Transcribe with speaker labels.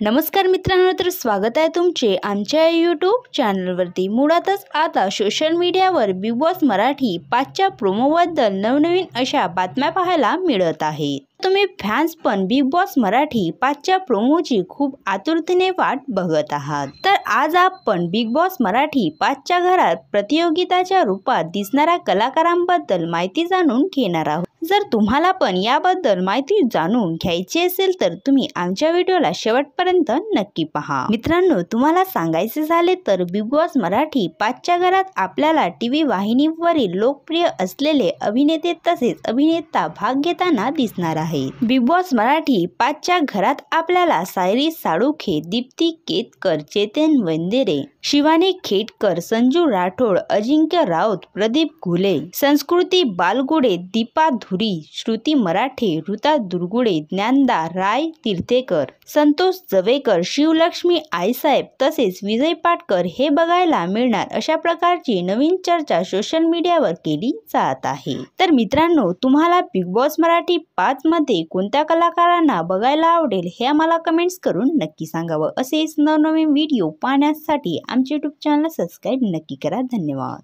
Speaker 1: नमस्कार मित्रांनो, तर स्वागत आहे तुमचे आमच्या यूट्यूब चॅनलवरती। मुळातच आता सोशल मीडियावर बिग बॉस मराठी 5च्या प्रोमोबद्दल नवनवीन अशा बातम्या पाहायला मिळत आहेत। तुम्ही फॅन्स पण बिग बॉस मराठी 5च्या प्रोमोची खूप आतुरतेने वाट बघत आहात। तर आज आपण बिग बॉस मराठी 5च्या घरात प्रतियोगिताच्या रूपात दिसणाऱ्या कलाकारांबद्दल माहिती जाणून घेणार आहोत। जर तुम्हाला पण याबद्दल माहिती जाणून घ्यायची असेल तर तुम्ही आमच्या व्हिडिओला शेवटपर्यंत नक्की पहा। मित्रांनो, तुम्हाला सांगायचे झाले तर बिग बॉस मराठी 5च्या घरात आपल्याला टीव्ही वाहिनीवरील लोकप्रिय असलेले अभिनेते तसेच अभिनेता भाग घेताना दिसणार आहेत। बिग बॉस मराठी 5च्या घरात आपल्याला सायरी साळुंखे, दीप्ती केतकर, चेतन वंदेरे, शिवानी खेडकर, संजू राठोड, अजिंक्य राऊत, प्रदीप घुले, संस्कृती बालगुडे, दीपा धुरी, श्रुती मराठे, ऋता दुर्गुडे, ज्ञानदा राय तीर्थेकर, संतोष जवेकर, शिवलक्ष्मी आईसाहेब तसेच विजय पाटकर हे बघायला मिळणार अशा प्रकारची नवीन चर्चा सोशल मीडियावर केली जात आहे। तर मित्रांनो, तुम्हाला बिग बॉस मराठी 5 मध्ये कोणत्या कलाकारांना बघायला आवडेल हे आम्हाला कमेंट्स करून नक्की सांगावं। असेच नवनवीन व्हिडिओ पाहण्यासाठी आमचे यूट्यूब चॅनल सबस्क्राईब नक्की करा। धन्यवाद।